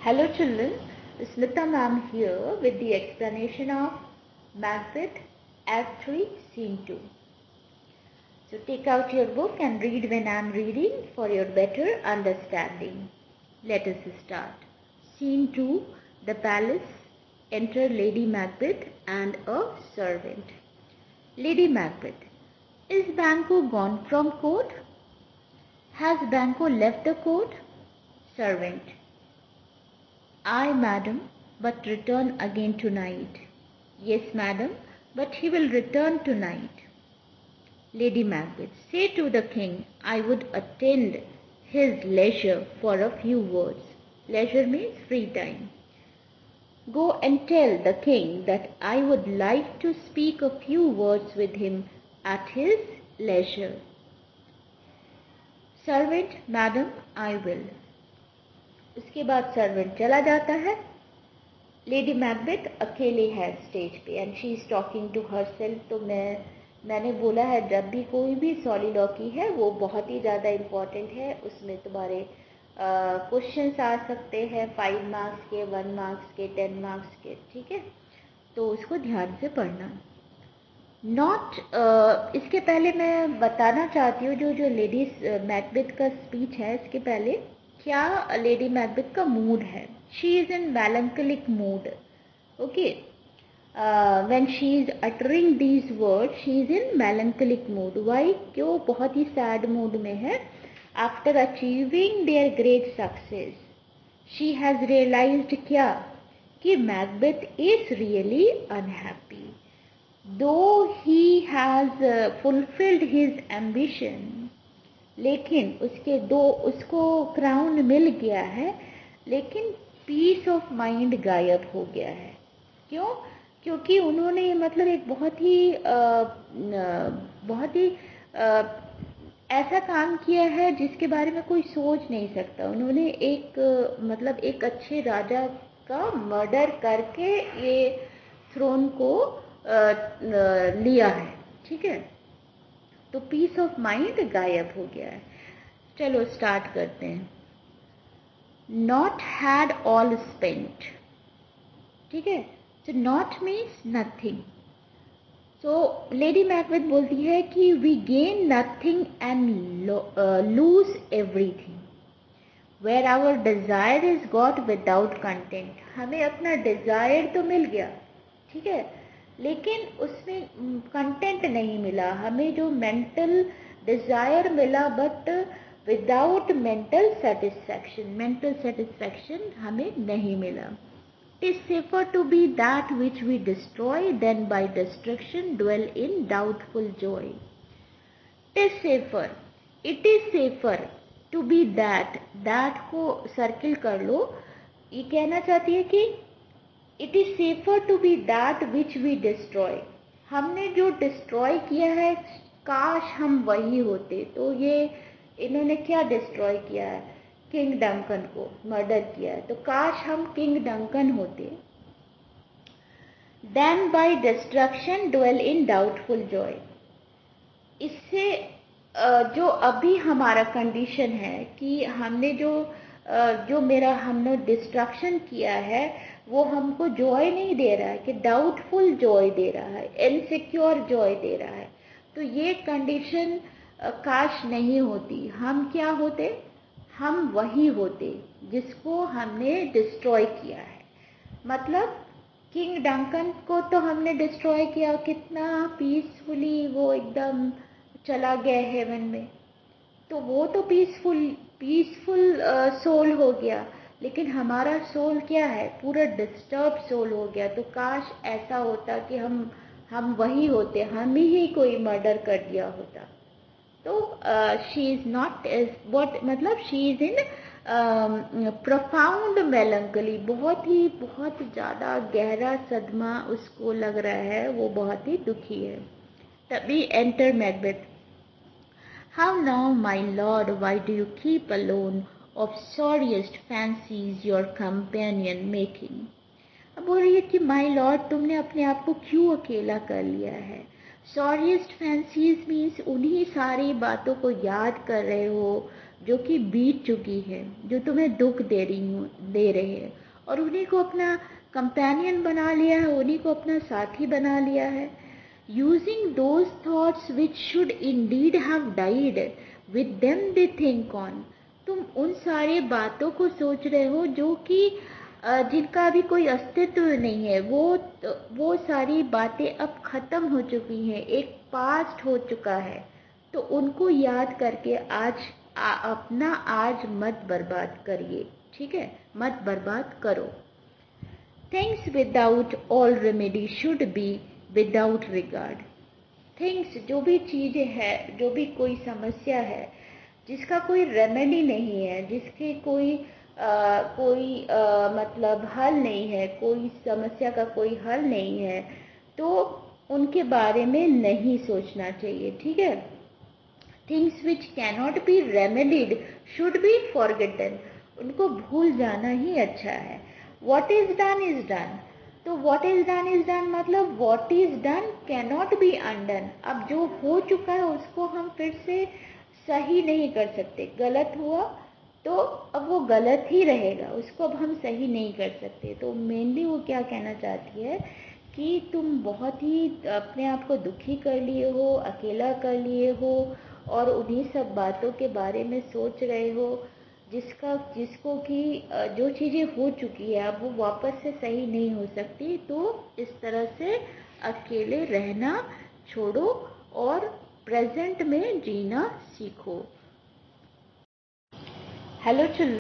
Hello children, Smita ma'am here with the explanation of Macbeth Act 3 Scene 2. So take out your book and read when I am reading for your better understanding. Let us start. Scene 2, the palace. Enter Lady Macbeth and a servant. Lady Macbeth, is Banquo gone from court? Has Banquo left the court? Servant, Aye, madam, but return again tonight. Yes, madam, but he will return tonight. Lady Macbeth, say to the king, I would attend his leisure for a few words. Leisure means free time. Go and tell the king that I would like to speak a few words with him at his leisure. Servant, madam, I will. उसके बाद servant चला जाता है. Lady Macbeth अकेले है stage पे and she is talking to herself. तो मैंने बोला है जब भी कोई भी सॉलिलॉकी है वो बहुत ही ज़्यादा इम्पोर्टेंट है. उसमें तुम्हारे क्वेश्चंस आ सकते हैं 5 मार्क्स के, 1 मार्क्स के, 10 मार्क्स के. ठीक है, तो उसको ध्यान से पढ़ना. इसके पहले मैं बताना चाहती हूँ जो लेडी मैकबेथ का स्पीच है इसके पहले क्या लेडी मैकबेथ का मूड है. She is in melancholic mood. Okay, when she is uttering these word she is in melancholic mood. Why? क्यों बहुत ही सैड मूड में है. After achieving their great success she has realised क्या कि Macbeth is really unhappy. Though he has fulfilled his ambition, लेकिन उसको crown मिल गया है, लेकिन पीस ऑफ माइंड गायब हो गया है. क्यों? क्योंकि उन्होंने मतलब एक बहुत ही ऐसा काम किया है जिसके बारे में कोई सोच नहीं सकता. उन्होंने एक अच्छे राजा का मर्डर करके ये थ्रोन को लिया है. ठीक है, तो पीस ऑफ माइंड गायब हो गया है. चलो स्टार्ट करते हैं. Naught had all spent. ठीक है, तो naught means nothing. So lady Macbeth बोलती है कि we gain nothing and lose everything. Where our desire is got without content. हमें अपना डिजायर तो मिल गया, ठीक है, लेकिन उसमें कंटेंट नहीं मिला. हमें जो मेंटल डिजायर मिला बट विदाउट मेंटल सेटिस्फैक्शन हमें नहीं मिला. It is safer to be that which we destroy than by destruction dwell in doubtful joy. It is safer to be that को सर्किल कर लो. ये कहना चाहती है कि it is safer to be that which we destroy. हमने जो डिस्ट्रॉय किया है काश हम वही होते. तो ये इन्होंने क्या डिस्ट्रॉय किया है? किंग डंकन को मर्डर किया है. तो काश हम किंग डंकन होते. Than by destruction dwell in doubtful joy. इससे जो अभी हमारा कंडीशन है कि हमने हमने डिस्ट्रक्शन किया है वो हमको जॉय नहीं दे रहा है, कि डाउटफुल जॉय दे रहा है, इनसिक्योर जॉय दे रहा है. तो ये कंडीशन काश नहीं होती. हम क्या होते? हम वही होते जिसको हमने डिस्ट्रॉय किया है. मतलब किंग डंकन को तो हमने डिस्ट्रॉय किया, कितना पीसफुली वो एकदम चला गया हेवन में. तो वो तो पीसफुल सोल हो गया, लेकिन हमारा सोल क्या है? पूरा डिस्टर्ब सोल हो गया. तो काश ऐसा होता कि हम वही होते, हम ही कोई मर्डर कर दिया होता. तो शी इज नॉट मतलब she is in profound melancholy. बहुत ज़्यादा गहरा सदमा उसको लग रहा है, वो बहुत ही दुखी है. तभी enter Macbeth. How now, my lord, why do you keep alone of sorriest fancies your companion making? अब बोल रही है कि माई लॉर्ड तुमने अपने आप को क्यों अकेला कर लिया है. सॉरियस्ट फैंसीज मीन्स उन्हीं सारी बातों को याद कर रहे हो जो कि बीत चुकी है, जो तुम्हें दुख दे रहे हैं, और उन्हीं को अपना कंपेनियन बना लिया है, उन्हीं को अपना साथी बना लिया है। Using those thoughts which should Indeed have died, with them they think on. तुम उन सारी बातों को सोच रहे हो जो कि जिनका अभी कोई अस्तित्व नहीं है, वो सारी बातें अब खत्म हो चुकी हैं, एक पास्ट हो चुका है। तो उनको याद करके अपना आज मत बर्बाद करिए, ठीक है, मत बर्बाद करो। Things without all remedy should be without regard. Things, जो भी चीज़ें है, जो भी कोई समस्या है जिसका कोई रेमेडी नहीं है, जिसके मतलब हल नहीं है, कोई समस्या का कोई हल नहीं है, तो उनके बारे में नहीं सोचना चाहिए, ठीक है। Things which cannot be remedied should be forgotten. उनको भूल जाना ही अच्छा है। What is done is done. तो वॉट इज डन मतलब what is done cannot be undone. अब जो हो चुका है उसको हम फिर से सही नहीं कर सकते। गलत हुआ तो अब वो गलत ही रहेगा, उसको अब हम सही नहीं कर सकते। तो मेनली वो क्या कहना चाहती है कि तुम बहुत ही अपने आप को दुखी कर लिए हो, अकेला कर लिए हो, और उन्हीं सब बातों के बारे में सोच रहे हो जिसको कि जो चीज़ें हो चुकी है अब वो वापस से सही नहीं हो सकती। तो इस तरह से अकेले रहना छोड़ो और प्रेजेंट में जीना सीखो। Hello children.